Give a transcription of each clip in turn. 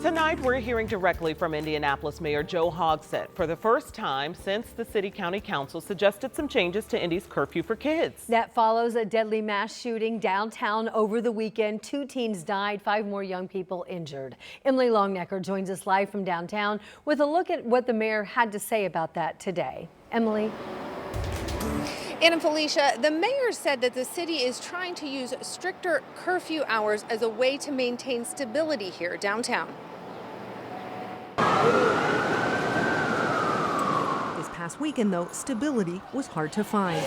Tonight, we're hearing directly from Indianapolis Mayor Joe Hoget for the first time since the City-County Council suggested some changes to Indy's curfew for kids. That follows a deadly mass shooting downtown over the weekend. 2 teens died, 5 more young people injured. Emily Longnecker joins us live from downtown with a look at what the mayor had to say about that today. Emily. Ann and Felicia, the mayor said that the city is trying to use stricter curfew hours as a way to maintain stability here downtown. This past weekend, though, stability was hard to find.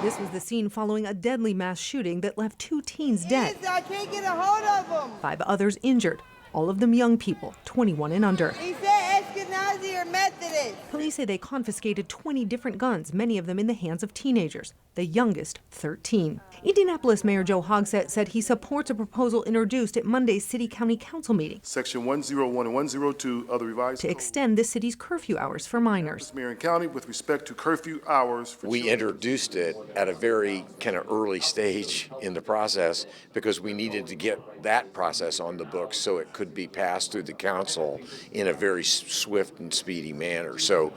This was the scene following a deadly mass shooting that left 2 teens dead. I can't get a hold of them. 5 others injured, all of them young people, 21 and under. He said Ashkenazi or Methodist. Police say they confiscated 20 different guns, many of them in the hands of teenagers, the youngest 13. Indianapolis Mayor Joe Hoget said he supports a proposal introduced at Monday's City-County Council meeting. Section 101 and 102 of the revised to extend the city's curfew hours for minors. Mayor and County with respect to curfew hours for We introduced it at a very kind of early stage in the process because we needed to get that process on the books so it could be passed through the council in a very swift and speedy manner. So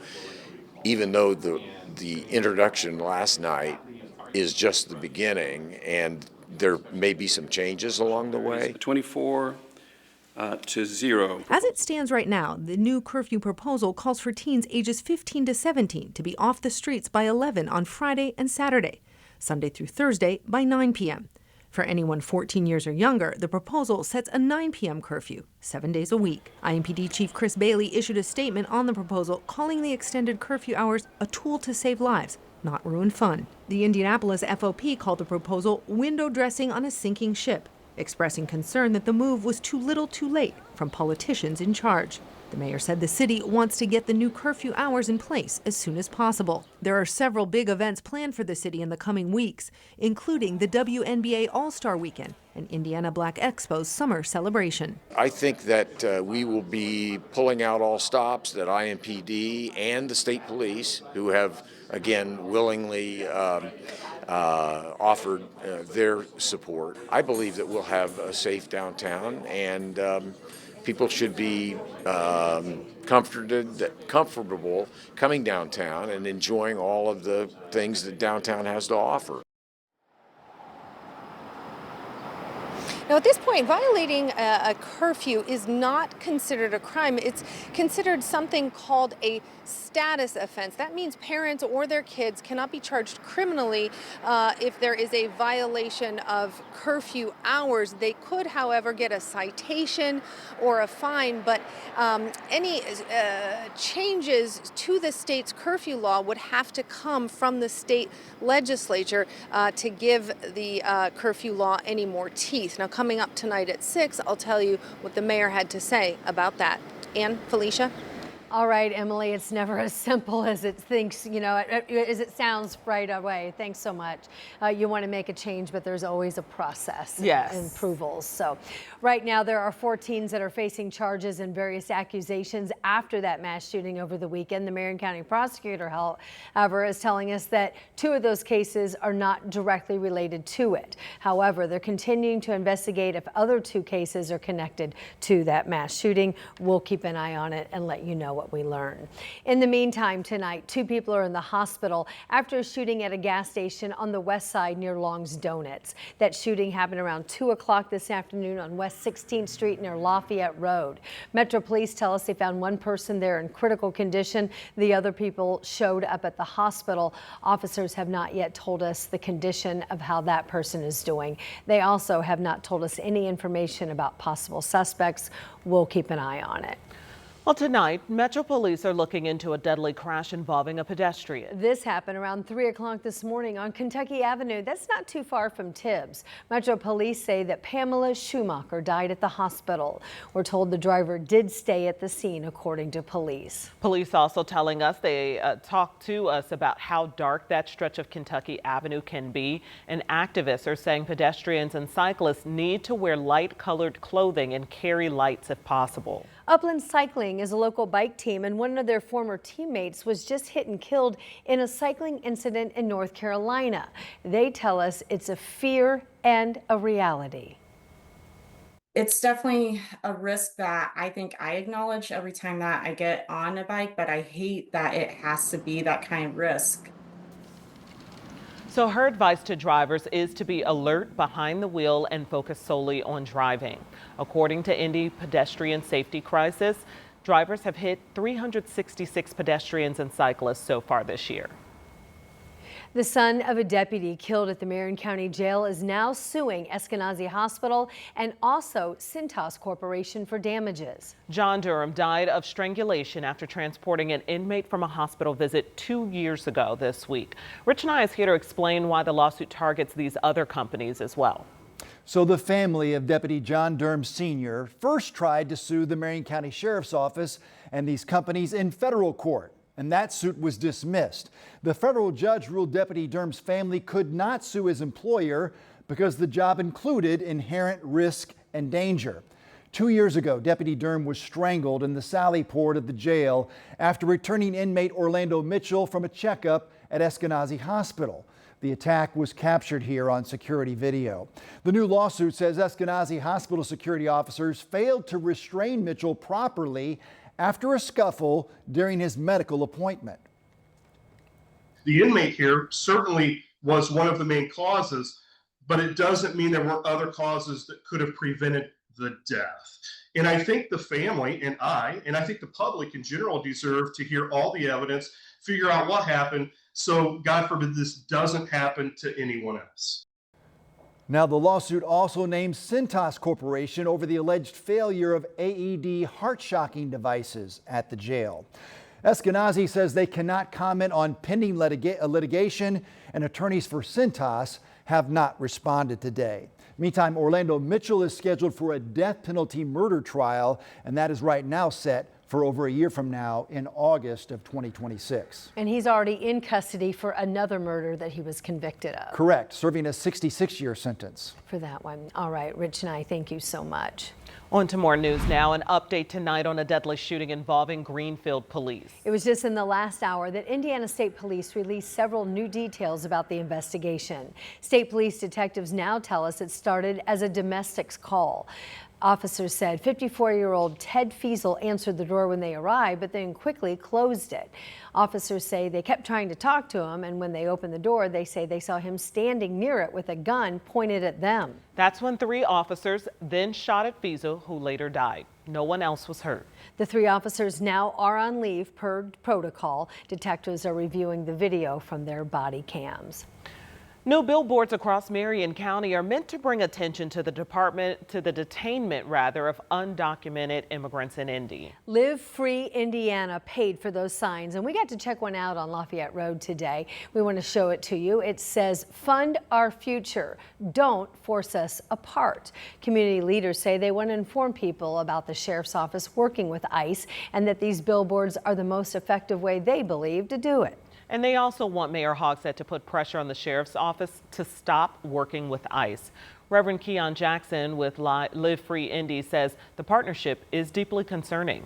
even though the introduction last night is just the beginning and there may be some changes along the way. 24 to 0. As it stands right now, the new curfew proposal calls for teens ages 15 to 17 to be off the streets by 11 on Friday and Saturday, Sunday through Thursday by 9 p.m. For anyone 14 years or younger, the proposal sets a 9 p.m. curfew, 7 days a week. IMPD Chief Chris Bailey issued a statement on the proposal calling the extended curfew hours a tool to save lives, not ruin fun. The Indianapolis FOP called the proposal window dressing on a sinking ship, expressing concern that the move was too little too late from politicians in charge. The mayor said the city wants to get the new curfew hours in place as soon as possible. There are several big events planned for the city in the coming weeks, including the WNBA All-Star Weekend and Indiana Black Expo's summer celebration. I think that we will be pulling out all stops, that IMPD and the state police, who have, again, willingly offered their support. I believe that we'll have a safe downtown and people should be comfortable coming downtown and enjoying all of the things that downtown has to offer. Now, at this point, violating a curfew is not considered a crime. It's considered something called a status offense. That means parents or their kids cannot be charged criminally if there is a violation of curfew hours. They could, however, get a citation or a fine, but any changes to the state's curfew law would have to come from the state legislature to give the curfew law any more teeth. Now, coming up tonight at 6, I'll tell you what the mayor had to say about that. Ann, Felicia? All right, Emily, it's never as simple as it thinks, as it sounds right away. Thanks so much. You want to make a change, but there's always a process and approvals. So right now there are 4 teens that are facing charges and various accusations after that mass shooting over the weekend. The Marion County prosecutor, however, is telling us that 2 of those cases are not directly related to it. However, they're continuing to investigate if other 2 cases are connected to that mass shooting. We'll keep an eye on it and let you know what we learn. In the meantime, tonight, 2 people are in the hospital after a shooting at a gas station on the west side near Long's Donuts. That shooting happened around 2 o'clock this afternoon on West 16th Street near Lafayette Road. Metro Police tell us they found 1 person there in critical condition. The other people showed up at the hospital. Officers have not yet told us the condition of how that person is doing. They also have not told us any information about possible suspects. We'll keep an eye on it. Well, tonight, Metro Police are looking into a deadly crash involving a pedestrian. This happened around 3 o'clock this morning on Kentucky Avenue. That's not too far from Tibbs. Metro Police say that Pamela Schumacher died at the hospital. We're told the driver did stay at the scene, according to police. Police also telling us they talked to us about how dark that stretch of Kentucky Avenue can be. And activists are saying pedestrians and cyclists need to wear light-colored clothing and carry lights if possible. Upland Cycling is a local bike team, and one of their former teammates was just hit and killed in a cycling incident in North Carolina. They tell us it's a fear and a reality. It's definitely a risk that I think I acknowledge every time that I get on a bike, but I hate that it has to be that kind of risk. So her advice to drivers is to be alert behind the wheel and focus solely on driving. According to Indy Pedestrian Safety Crisis, drivers have hit 366 pedestrians and cyclists so far this year. The son of a deputy killed at the Marion County Jail is now suing Eskenazi Hospital and also Cintas Corporation for damages. John Durm died of strangulation after transporting an inmate from a hospital visit 2 years ago this week. Rich Nye is here to explain why the lawsuit targets these other companies as well. So the family of Deputy John Durm Sr. first tried to sue the Marion County Sheriff's Office and these companies in federal court, and that suit was dismissed. The federal judge ruled Deputy Durm's family could not sue his employer because the job included inherent risk and danger. 2 years ago, Deputy Durm was strangled in the Sally Port of the jail after returning inmate Orlando Mitchell from a checkup at Eskenazi Hospital. The attack was captured here on security video. The new lawsuit says Eskenazi Hospital security officers failed to restrain Mitchell properly after a scuffle during his medical appointment. The inmate here certainly was one of the main causes, but it doesn't mean there weren't other causes that could have prevented the death. And I think the family and I think the public in general deserve to hear all the evidence, figure out what happened, so God forbid this doesn't happen to anyone else. Now, the lawsuit also names Cintas Corporation over the alleged failure of AED heart-shocking devices at the jail. Eskenazi says they cannot comment on pending litigation, and attorneys for Cintas have not responded today. Meantime, Orlando Mitchell is scheduled for a death penalty murder trial, and that is right now set for over a year from now in August of 2026. And he's already in custody for another murder that he was convicted of. Correct, serving a 66-year sentence. For that one. All right, Rich and I, thank you so much. On to more news now. An update tonight on a deadly shooting involving Greenfield police. It was just in the last hour that Indiana State Police released several new details about the investigation. State Police detectives now tell us it started as a domestics call. Officers said 54-year-old Ted Fiesel answered the door when they arrived, but then quickly closed it. Officers say they kept trying to talk to him, and when they opened the door, they say they saw him standing near it with a gun pointed at them. That's when 3 officers then shot at Fiesel, who later died. No one else was hurt. The 3 officers now are on leave per protocol. Detectives are reviewing the video from their body cams. New billboards across Marion County are meant to bring attention to the detainment of undocumented immigrants in Indy. Live Free Indiana paid for those signs, and we got to check one out on Lafayette Road today. We want to show it to you. It says, "Fund our future. Don't force us apart." Community leaders say they want to inform people about the sheriff's office working with ICE and that these billboards are the most effective way they believe to do it. And they also want Mayor Hoget to put pressure on the sheriff's office to stop working with ICE. Reverend Keon Jackson with Live Free Indy says the partnership is deeply concerning.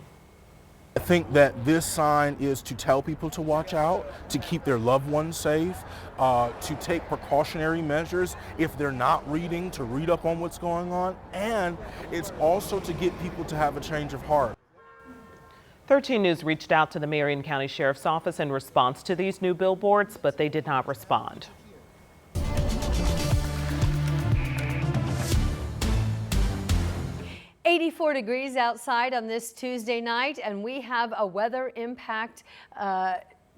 I think that this sign is to tell people to watch out, to keep their loved ones safe, to take precautionary measures if they're not reading, to read up on what's going on, and it's also to get people to have a change of heart. 13 News reached out to the Marion County Sheriff's Office in response to these new billboards, but they did not respond. "84 degrees outside on this Tuesday night, and we have a weather impact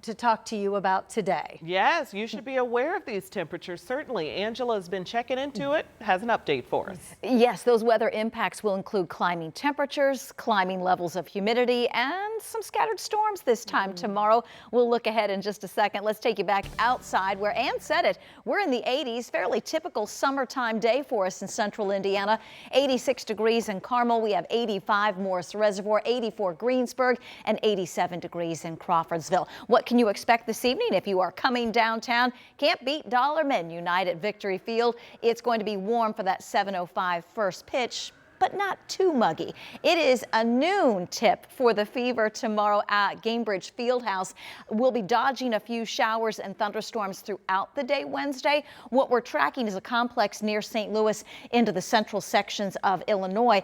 to talk to you about today." Yes, you should be aware of these temperatures. Certainly, Angela has been checking into it, has an update for us. Yes, those weather impacts will include climbing temperatures, climbing levels of humidity, and some scattered storms this time tomorrow. We'll look ahead in just a second. Let's take you back outside where Ann said it. We're in the 80s, fairly typical summertime day for us in central Indiana. 86 degrees in Carmel. We have 85 Morris Reservoir, 84 Greensburg, and 87 degrees in Crawfordsville. What can you expect this evening if you are coming downtown? Can't beat Dollar Men unite at Victory Field. It's going to be warm for that 7:05 first pitch, but not too muggy. It is a noon tip for the fever tomorrow at Gainbridge Fieldhouse. We'll be dodging a few showers and thunderstorms throughout the day Wednesday. What we're tracking is a complex near St. Louis into the central sections of Illinois.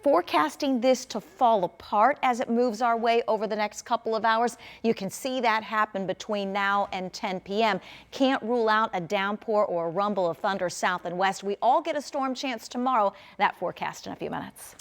Forecasting this to fall apart as it moves our way over the next couple of hours. You can see that happen between now and 10 p.m. Can't rule out a downpour or a rumble of thunder south and west. We all get a storm chance tomorrow. That forecast in a few minutes.